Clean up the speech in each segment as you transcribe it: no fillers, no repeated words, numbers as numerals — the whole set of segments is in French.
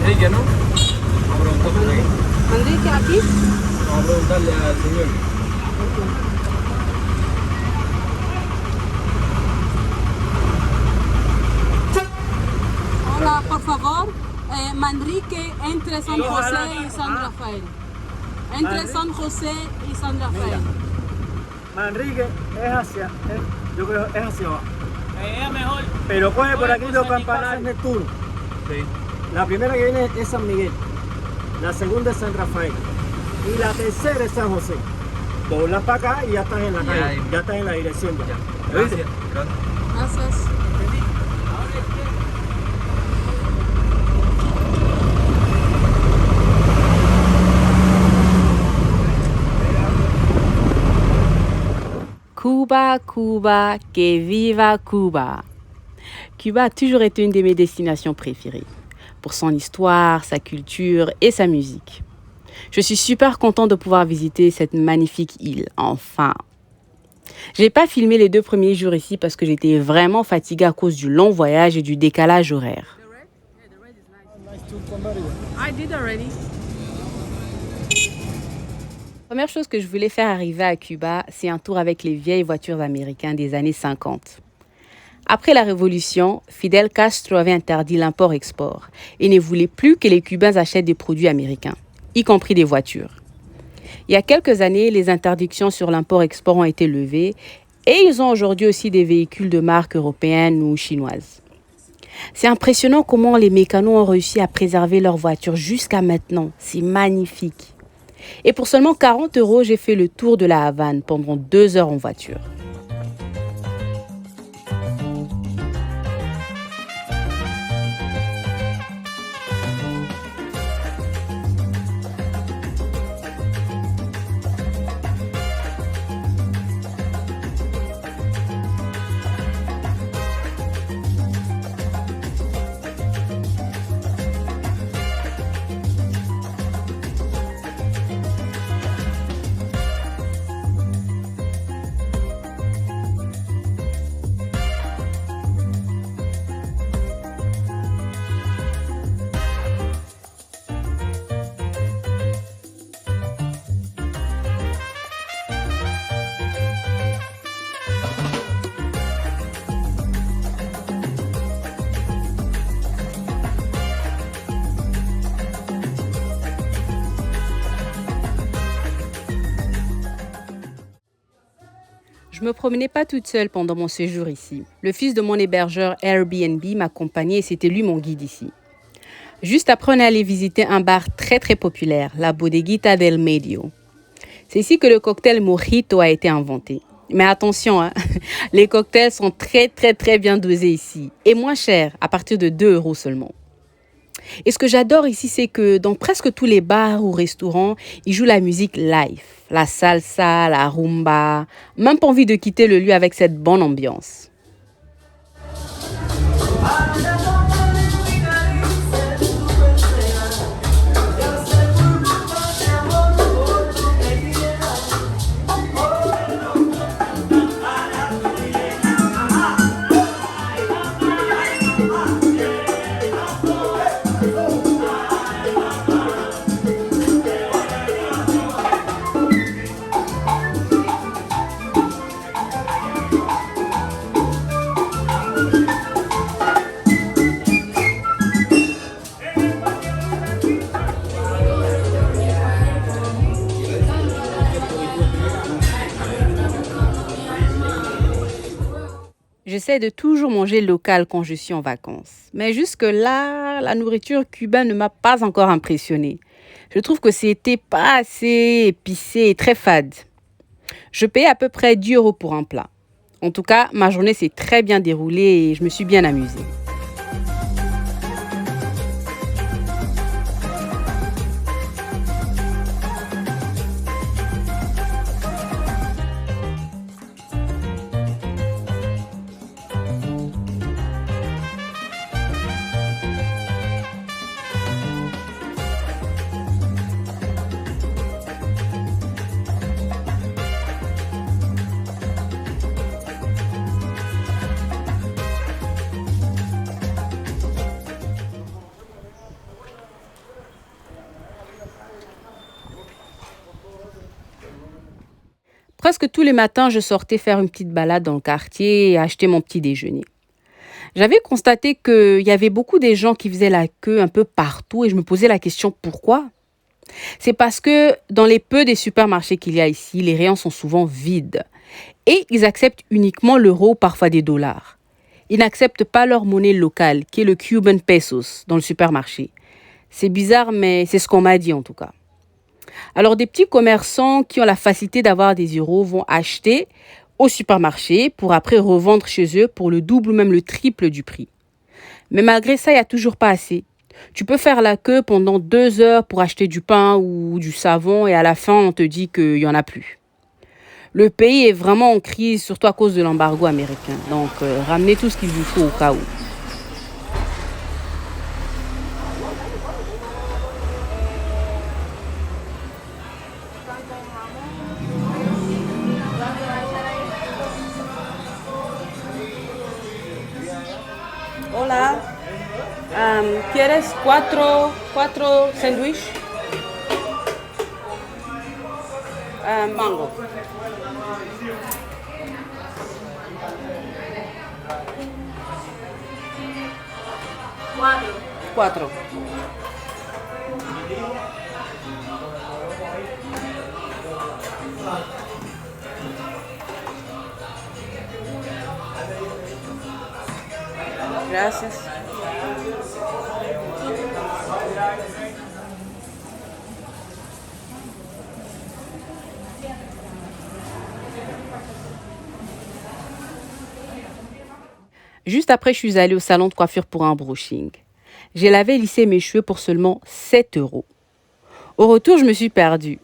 Manrique, ¿no? Vamos a preguntar por ahí. Manrique, aquí. Vamos a preguntarle al señor. Hola, por favor. Manrique entre San José y San Rafael. Entre San José y San Rafael. Manrique es hacia, yo creo es hacia abajo. Es mejor. Pero coge por aquí dos San campanadas Nicolás. Neptuno. Sí. La primera que viene es San Miguel, la segunda es San Rafael y la tercera es San José. Doblas para acá y ya estás en la calle, ahí. ya estás en la dirección. Ya. Gracias. Gracias. Gracias. Cuba, Cuba, que viva Cuba. Cuba a toujours été une de mes destinations préférées, pour son histoire, sa culture et sa musique. Je suis super contente de pouvoir visiter cette magnifique île, enfin. J'ai pas filmé les 2 premiers jours ici parce que j'étais vraiment fatiguée à cause du long voyage et du décalage horaire. I did already. La première chose que je voulais faire arriver à Cuba, c'est un tour avec les vieilles voitures américaines des années 50. Après la Révolution, Fidel Castro avait interdit l'import-export et ne voulait plus que les Cubains achètent des produits américains, y compris des voitures. Il y a quelques années, les interdictions sur l'import-export ont été levées et ils ont aujourd'hui aussi des véhicules de marque européenne ou chinoise. C'est impressionnant comment les mécanos ont réussi à préserver leurs voitures jusqu'à maintenant. C'est magnifique. Et pour seulement 40 €, j'ai fait le tour de la Havane pendant 2 heures en voiture. Je ne me promenais pas toute seule pendant mon séjour ici. Le fils de mon hébergeur Airbnb m'accompagnait et c'était lui mon guide ici. Juste après, on est allé visiter un bar très très populaire, la Bodeguita del Medio. C'est ici que le cocktail Mojito a été inventé. Mais attention, hein, les cocktails sont très très très bien dosés ici et moins chers, à partir de 2 € seulement. Et ce que j'adore ici, c'est que dans presque tous les bars ou restaurants, ils jouent la musique live. La salsa, la rumba. Même pas envie de quitter le lieu avec cette bonne ambiance. J'essaie de toujours manger local quand je suis en vacances. Mais jusque-là, la nourriture cubaine ne m'a pas encore impressionnée. Je trouve que c'était pas assez épicé et très fade. Je paye à peu près 10 € pour un plat. En tout cas, ma journée s'est très bien déroulée et je me suis bien amusée. Presque tous les matins, je sortais faire une petite balade dans le quartier et acheter mon petit déjeuner. J'avais constaté qu'il y avait beaucoup de gens qui faisaient la queue un peu partout et je me posais la question pourquoi. C'est parce que dans les peu des supermarchés qu'il y a ici, les rayons sont souvent vides et ils acceptent uniquement l'euro ou parfois des dollars. Ils n'acceptent pas leur monnaie locale, qui est le Cuban pesos, dans le supermarché. C'est bizarre, mais c'est ce qu'on m'a dit en tout cas. Alors des petits commerçants qui ont la facilité d'avoir des euros vont acheter au supermarché pour après revendre chez eux pour le double ou même le triple du prix. Mais malgré ça, il n'y a toujours pas assez. Tu peux faire la queue pendant 2 heures pour acheter du pain ou du savon et à la fin, on te dit qu'il n'y en a plus. Le pays est vraiment en crise, surtout à cause de l'embargo américain. Donc, ramenez tout ce qu'il vous faut au cas où. Hola, ¿quieres cuatro sándwiches? Mango. Cuatro. Gracias. Juste après, je suis allée au salon de coiffure pour un brushing. J'ai lavé et lissé mes cheveux pour seulement 7 euros. Au retour, je me suis perdue.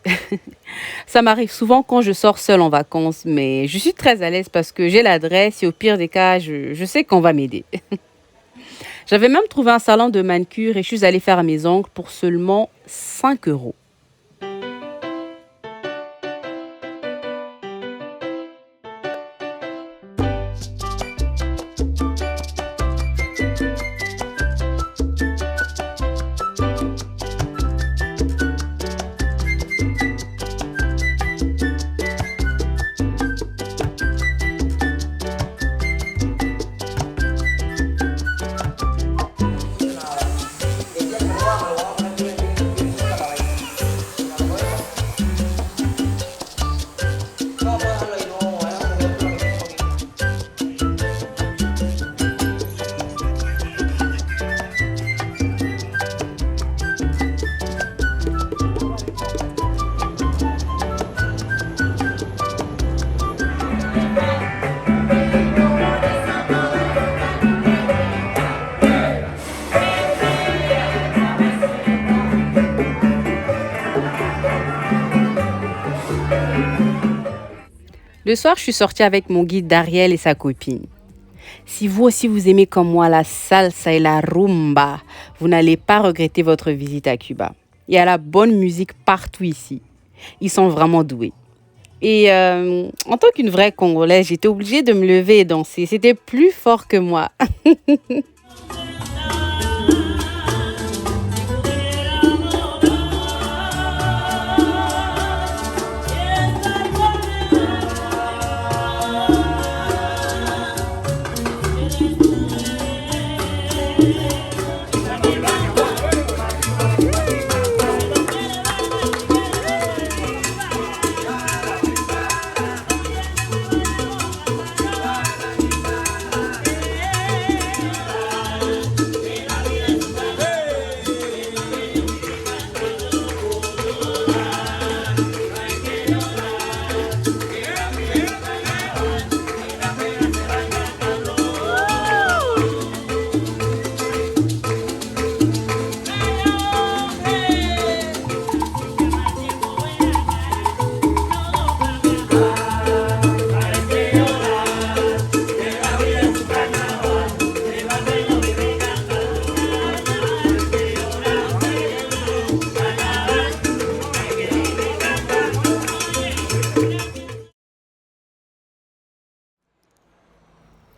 Ça m'arrive souvent quand je sors seule en vacances, mais je suis très à l'aise parce que j'ai l'adresse et au pire des cas, je sais qu'on va m'aider. J'avais même trouvé un salon de manucure et je suis allée faire mes ongles pour seulement 5 euros. Le soir, je suis sortie avec mon guide Dariel et sa copine. Si vous aussi vous aimez comme moi la salsa et la rumba, vous n'allez pas regretter votre visite à Cuba. Il y a la bonne musique partout ici. Ils sont vraiment doués. Et en tant qu'une vraie Congolaise, j'étais obligée de me lever et danser. C'était plus fort que moi.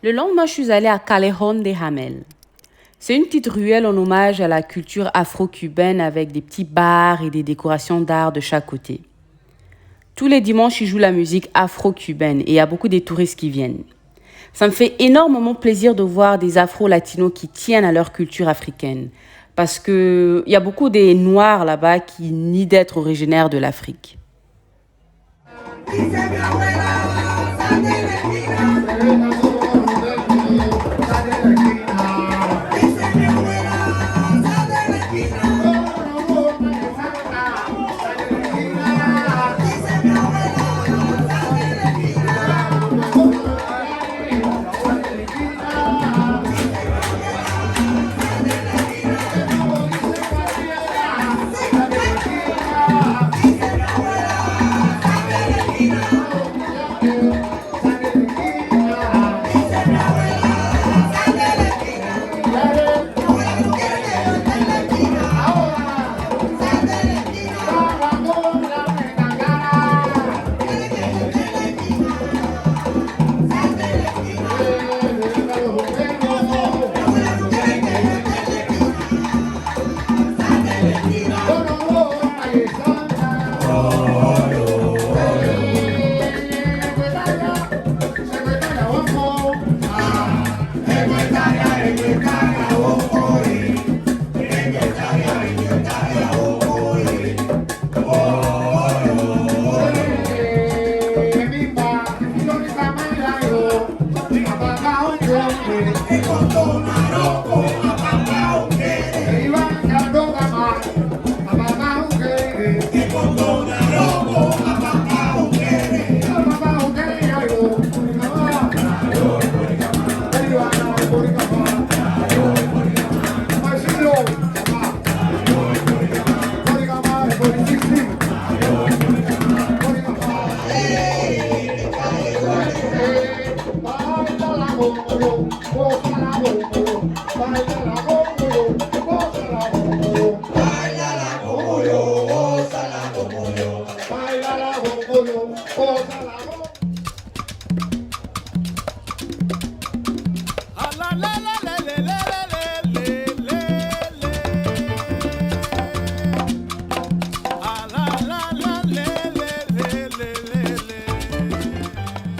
Le lendemain, je suis allée à Callejón de Hamel. C'est une petite ruelle en hommage à la culture afro-cubaine avec des petits bars et des décorations d'art de chaque côté. Tous les dimanches, ils jouent la musique afro-cubaine et il y a beaucoup de touristes qui viennent. Ça me fait énormément plaisir de voir des afro-latinos qui tiennent à leur culture africaine. Parce qu'il y a beaucoup de Noirs là-bas qui nient d'être originaires de l'Afrique.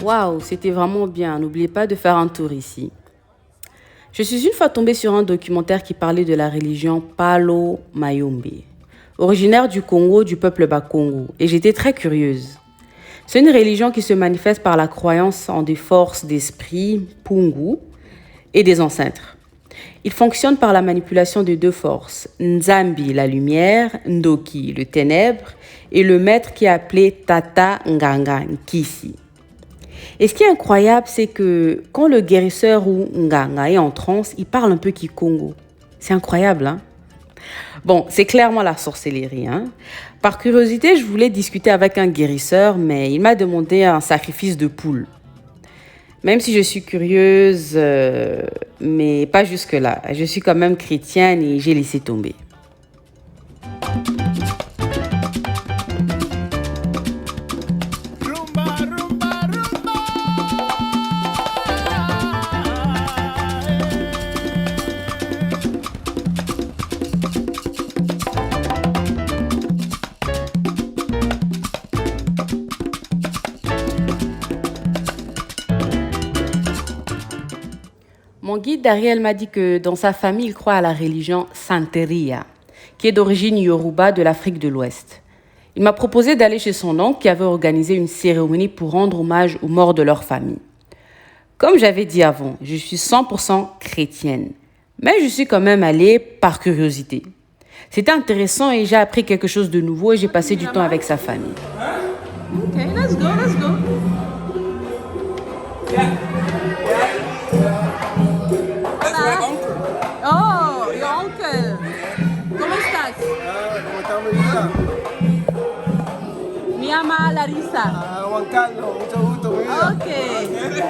Waouh, c'était vraiment bien. N'oubliez pas de faire un tour ici. Je suis une fois tombée sur un documentaire qui parlait de la religion Palo Mayombe, originaire du Congo, du peuple Bakongo, et j'étais très curieuse. C'est une religion qui se manifeste par la croyance en des forces d'esprit, Pungu, et des ancêtres. Il fonctionne par la manipulation de deux forces, Nzambi, la lumière, Ndoki, le ténèbre, et le maître qui est appelé Tata Nganga Nkisi. Et ce qui est incroyable, c'est que quand le guérisseur ou Nganga est en transe, il parle un peu Kikongo. C'est incroyable, hein? Bon, c'est clairement la sorcellerie, hein? Par curiosité, je voulais discuter avec un guérisseur, mais il m'a demandé un sacrifice de poule. Même si je suis curieuse, mais pas jusque-là. Je suis quand même chrétienne et j'ai laissé tomber. Mon guide Dariel m'a dit que dans sa famille, il croit à la religion Santeria, qui est d'origine Yoruba de l'Afrique de l'Ouest. Il m'a proposé d'aller chez son oncle qui avait organisé une cérémonie pour rendre hommage aux morts de leur famille. Comme j'avais dit avant, je suis 100% chrétienne, mais je suis quand même allée par curiosité. C'était intéressant et j'ai appris quelque chose de nouveau et j'ai passé du temps avec sa famille. Okay, let's go, let's go. Oh, your uncle. ¿Cómo estás? ¿Cómo estamos, Luisa? Me llama Larissa. Juan Carlos, mucho gusto, mi vida.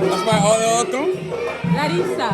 That's my other auto. Larissa.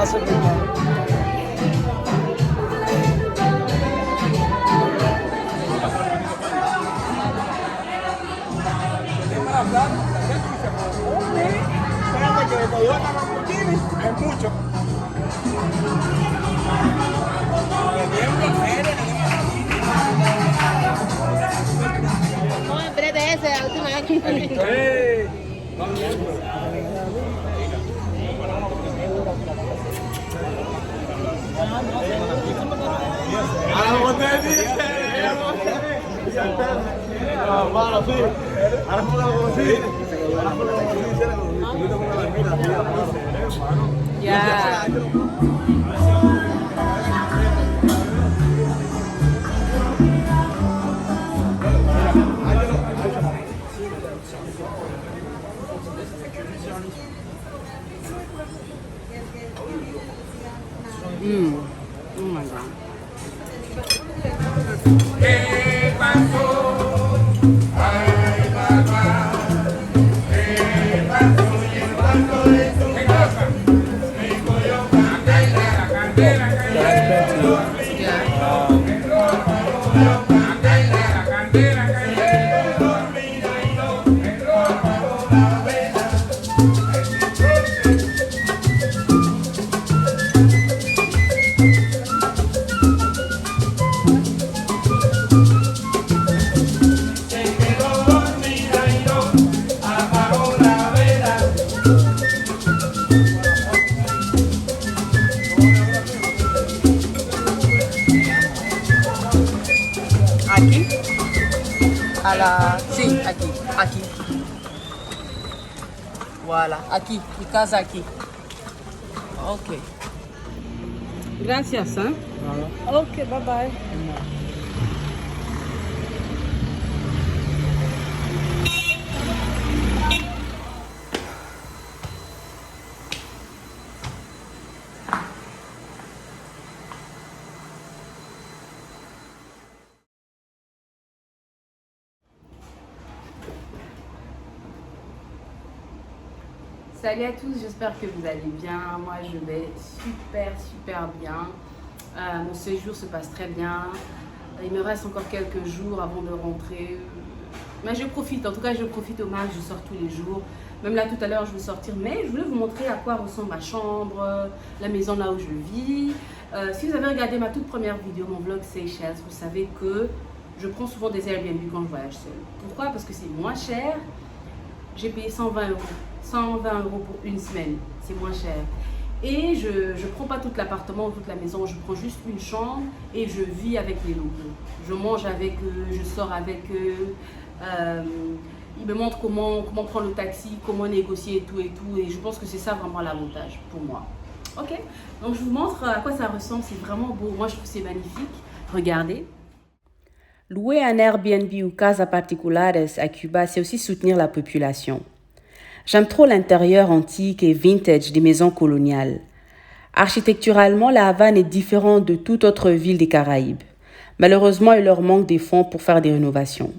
la segunda. Espérate que te dio la Lamborghini. Es mucho. No, espérate ese, la última vez. Ahora sí. Ahora fue la conocí. Ahora fue la conocí. Ya. Oh my God. Aquí. A la... Sí, aquí. Aquí. Voilà. Aquí. Mi casa aquí. Ok. Gracias, hein? Ok, bye bye. Salut à tous, j'espère que vous allez bien. Moi, je vais super bien. Mon séjour se passe très bien. Il me reste encore quelques jours avant de rentrer. Mais je profite, en tout cas, je profite au max. Je sors tous les jours. Même là, tout à l'heure, je vais sortir. Mais je voulais vous montrer à quoi ressemble ma chambre, la maison là où je vis. Si vous avez regardé ma toute première vidéo, mon vlog Seychelles, vous savez que je prends souvent des Airbnb quand je voyage seule. Pourquoi? Parce que c'est moins cher. J'ai payé 120 €. 120 € pour une semaine, c'est moins cher. Et je ne prends pas tout l'appartement ou toute la maison, je prends juste une chambre et je vis avec les locaux. Je mange avec eux, je sors avec eux. Ils me montrent comment prendre le taxi, comment négocier et tout. Et je pense que c'est ça vraiment l'avantage pour moi. Ok, donc je vous montre à quoi ça ressemble, c'est vraiment beau. Moi je trouve que c'est magnifique. Regardez. Louer un Airbnb ou casa particulares à Cuba, c'est aussi soutenir la population. J'aime trop l'intérieur antique et vintage des maisons coloniales. Architecturalement, la Havane est différente de toute autre ville des Caraïbes. Malheureusement, il leur manque des fonds pour faire des rénovations.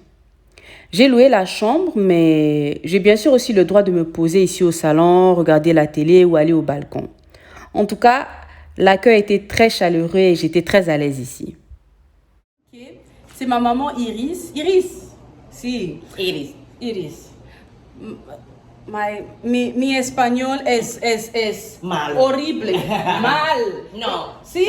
J'ai loué la chambre, mais j'ai bien sûr aussi le droit de me poser ici au salon, regarder la télé ou aller au balcon. En tout cas, l'accueil était très chaleureux et j'étais très à l'aise ici. Okay. C'est ma maman Iris. Iris? Si. Iris. Iris. Mi español es mal. Horrible. Mal. No. Sí.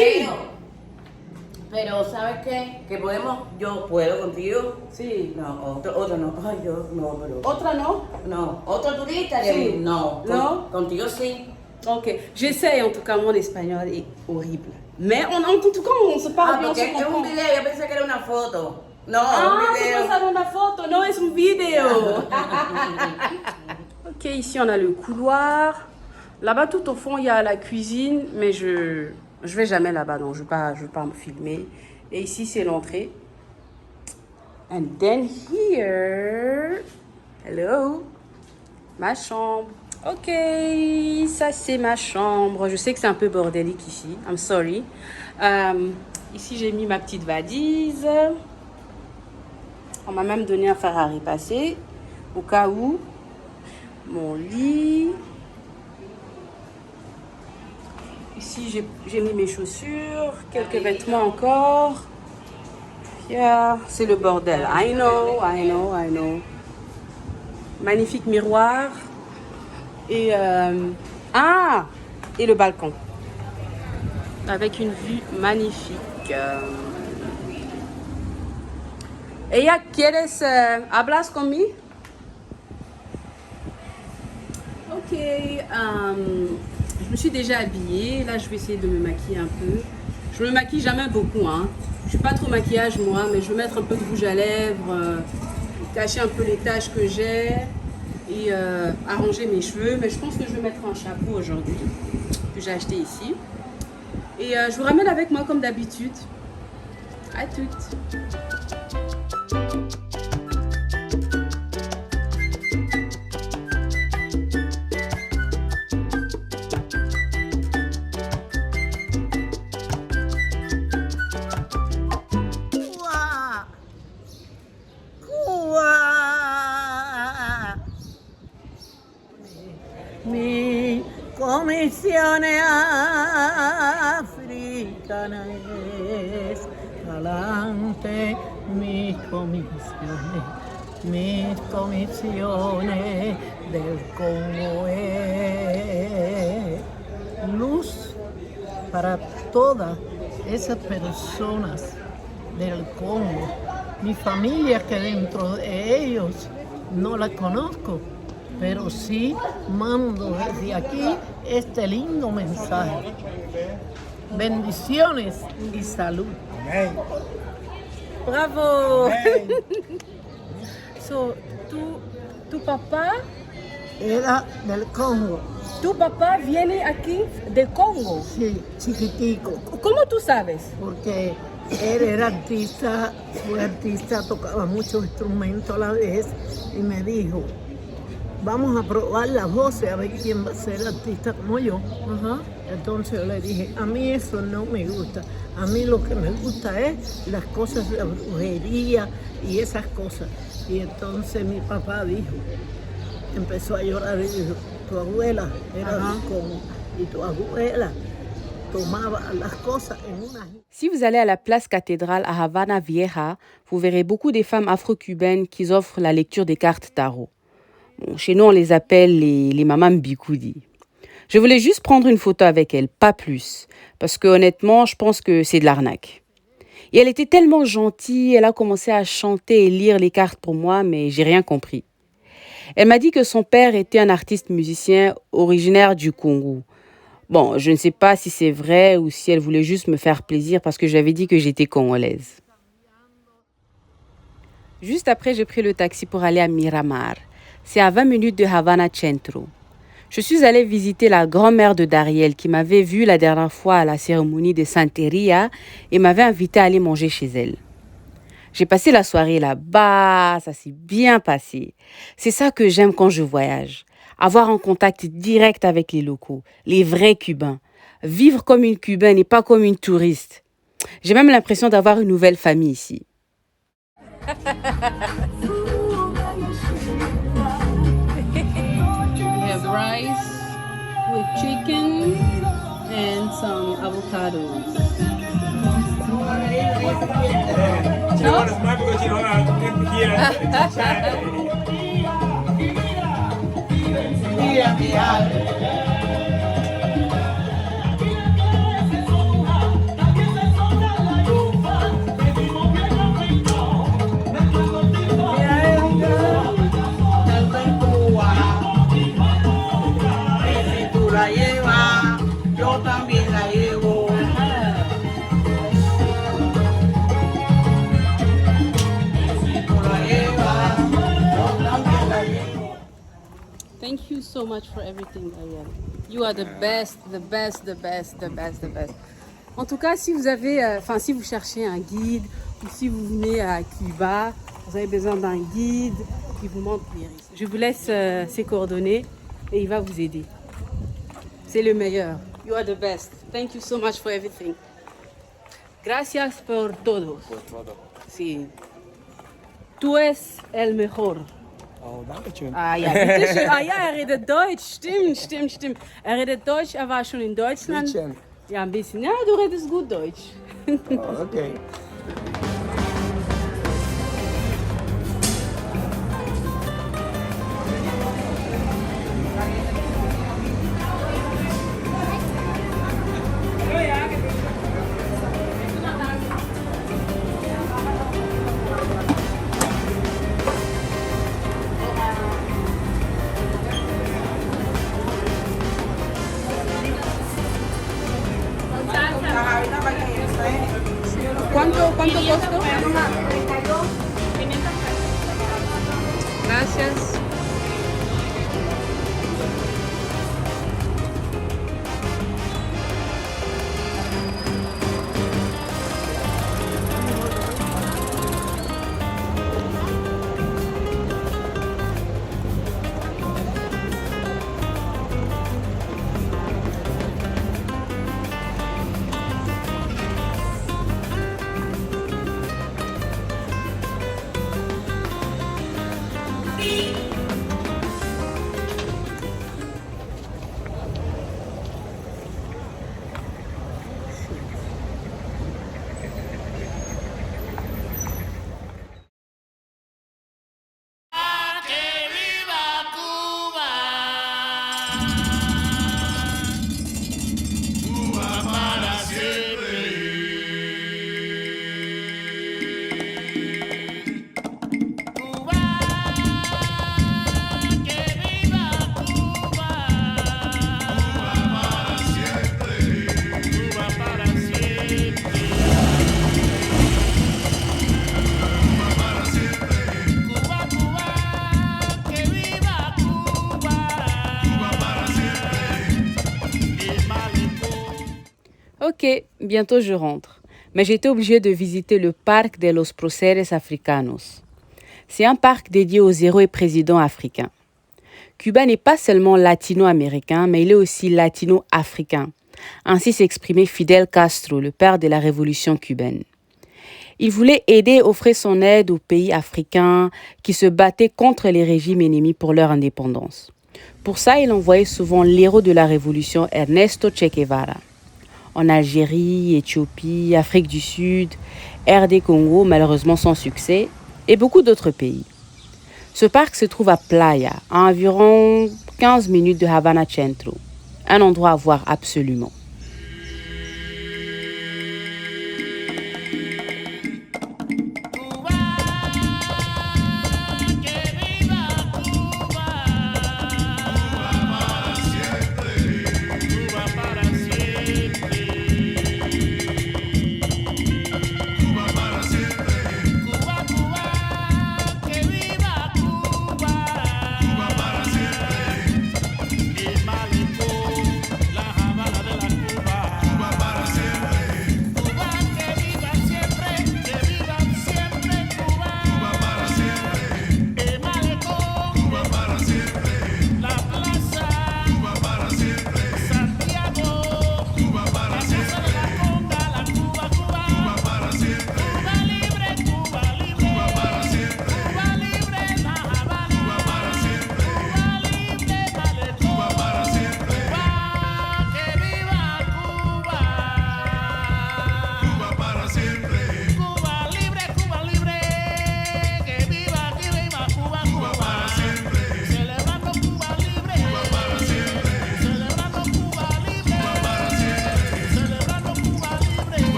Pero ¿sabes qué? Que podemos, yo puedo contigo. Sí. No, otro no. Ay, yo no, pero. ¿Otra no? No, otro turista. Sí. No. No? Contigo sí. Ok. J'essaie, en tout cas, mon espagnol est horrible. Mais en tout cas, on se parle bien, on se porque es un comprend. video, yo pensé que era una foto. No, Ah, un c'est video. pas ça dans la photo, non, c'est une vidéo. Ok, ici on a le couloir. Là-bas tout au fond il y a la cuisine, mais je vais jamais là-bas, donc je vais pas me filmer. Et ici c'est l'entrée. And then here, hello, ma chambre. Ok, ça c'est ma chambre. Je sais que c'est un peu bordélique ici, I'm sorry. Ici j'ai mis ma petite valise. On m'a même donné un fer à repasser au cas où. Mon lit. Ici, j'ai mis mes chaussures, quelques vêtements encore. Yeah, c'est le bordel. I know. Magnifique miroir. Et, et le balcon. Avec une vue magnifique. Ella, ¿quieres hablas conmigo? Ok. Je me suis déjà habillée. Là, je vais essayer de me maquiller un peu. Je me maquille jamais beaucoup. Hein. Je suis pas trop maquillage moi, mais je vais mettre un peu de rouge à lèvres, cacher un peu les taches que j'ai et arranger mes cheveux. Mais je pense que je vais mettre un chapeau aujourd'hui que j'ai acheté ici. Et je vous ramène avec moi comme d'habitude. À toutes. Mi commissione africana es galante, mi commissione del Congo es luz para todas esas personas del Congo. Mi familia, que dentro de ellos no la conozco, pero sí mando desde aquí este lindo mensaje. Bendiciones y salud. Amén. Bravo. Amén. So, tu papá Era del Congo, Tu papá viene aquí de Congo. sí, chiquitico, ¿Cómo tú sabes? porque él era artista, fue artista, tocaba muchos instrumentos a la vez y me dijo, vamos a probar las voces a ver quién va a ser artista como yo. Ajá. Entonces yo le dije, a mí eso no me gusta, a mí lo que me gusta es las cosas de la brujería y esas cosas. Y entonces mi papá dijo, empezó a llorar y dijo, tu abuela era Ajá. de Congo y tu abuela tomaba las cosas en una... Si vous allez à la place cathédrale à Havana Vieja, vous verrez beaucoup des femmes afro-cubaines qui offrent la lecture des cartes tarot. Bon, chez nous, on les appelle les mamans Bikoudi. Je voulais juste prendre une photo avec elle, pas plus. Parce que honnêtement, je pense que c'est de l'arnaque. Et elle était tellement gentille, elle a commencé à chanter et lire les cartes pour moi, mais j'ai rien compris. Elle m'a dit que son père était un artiste musicien originaire du Congo. Bon, je ne sais pas si c'est vrai ou si elle voulait juste me faire plaisir parce que j'avais dit que j'étais congolaise. Juste après, j'ai pris le taxi pour aller à Miramar. C'est à 20 minutes de Havana Centro. Je suis allée visiter la grand-mère de Dariel qui m'avait vue la dernière fois à la cérémonie de Santeria et m'avait invité à aller manger chez elle. J'ai passé la soirée là-bas, ça s'est bien passé. C'est ça que j'aime quand je voyage. Avoir un contact direct avec les locaux, les vrais Cubains. Vivre comme une Cubaine et pas comme une touriste. J'ai même l'impression d'avoir une nouvelle famille ici. We have rice with chicken and some avocados. She don't want to smile because she don't want to hear. Tú la llevas, yo también la llevo. Tú la llevas, yo también la llevo. Thank you so much for everything, Dariel. You are the best, the best, the best, the best, the best. En tout cas, si vous avez, si vous cherchez un guide ou si vous venez à Cuba, vous avez besoin d'un guide qui vous montre les risques. Je vous laisse ses coordonnées et il va vous aider. C'est le meilleur. You are the best. Thank you so much for everything. Gracias por todo. Sí. Tú es el mejor. Oh, danke schön. Ah ja, bitte schön. Ah ja, er redet Deutsch. Stimmt. Er redet Deutsch, er war schon in Deutschland. Bisschen. Ja, ein bisschen. Ja, du redest gut Deutsch. Oh, okay. ¿Cuánto costó? Gracias. Ok, bientôt je rentre. Mais j'étais obligée de visiter le Parc de los Próceres Africanos. C'est un parc dédié aux héros et présidents africains. Cuba n'est pas seulement latino-américain, mais il est aussi latino-africain. Ainsi s'exprimait Fidel Castro, le père de la révolution cubaine. Il voulait aider et offrir son aide aux pays africains qui se battaient contre les régimes ennemis pour leur indépendance. Pour ça, il envoyait souvent l'héros de la révolution, Ernesto Che Guevara. En Algérie, Éthiopie, Afrique du Sud, RD Congo, malheureusement sans succès, et beaucoup d'autres pays. Ce parc se trouve à Playa, à environ 15 minutes de Havana Centro, un endroit à voir absolument.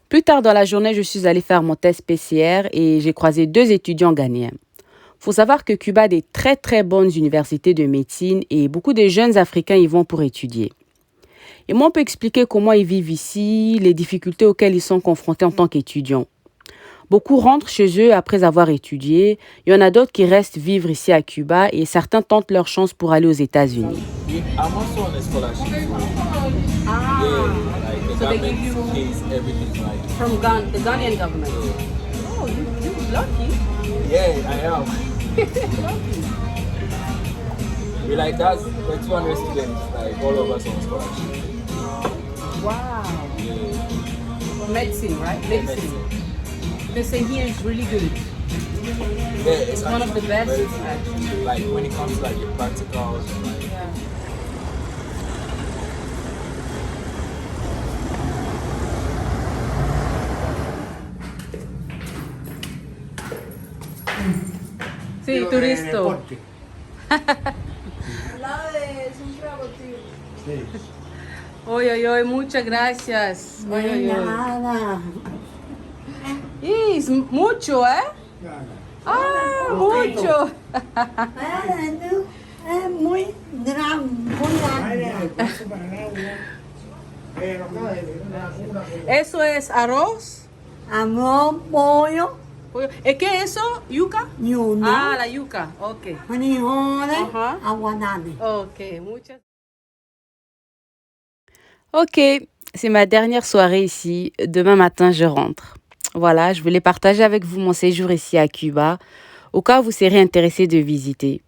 Plus tard dans la journée, je suis allée faire mon test PCR et j'ai croisé 2 étudiants ghanéens. Faut savoir que Cuba a des très très bonnes universités de médecine et beaucoup de jeunes Africains y vont pour étudier. Et moi, on peut expliquer comment ils vivent ici, les difficultés auxquelles ils sont confrontés en tant qu'étudiants. Beaucoup rentrent chez eux après avoir étudié. Il y en a d'autres qui restent vivre ici à Cuba et certains tentent leur chance pour aller aux États-Unis. I'm also on a scholarship. So they give you from the Ghanaian government. Oh, you're lucky. Yeah, I am. We like that's 200 students, like all of us on scholarship. Wow. Yeah. medicine, right? Medicine. They say here is really good. Yeah, It's one of the best. actually, like when it comes to like your practicals, like, Yeah. Sí, turisto. Oye, oye, oye, muchas gracias. Oye, oye, oye. Nada. Y es mucho, ¿eh? Ah, mucho. Es muy grande, muy grande. Eso es arroz. Amor, pollo, Pollo. ¿Es que eso? ¿Yuca? y uno, Ah, la yuca. Ok. frijoles, Ajá. aguacate. Ok, muchas. Ok, c'est ma dernière soirée ici. Demain matin, je rentre. Voilà, je voulais partager avec vous mon séjour ici à Cuba, au cas où vous serez intéressé de visiter.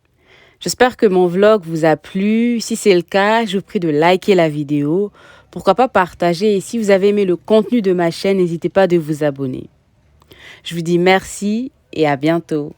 J'espère que mon vlog vous a plu. Si c'est le cas, je vous prie de liker la vidéo. Pourquoi pas partager. Et si vous avez aimé le contenu de ma chaîne, n'hésitez pas de vous abonner. Je vous dis merci et à bientôt.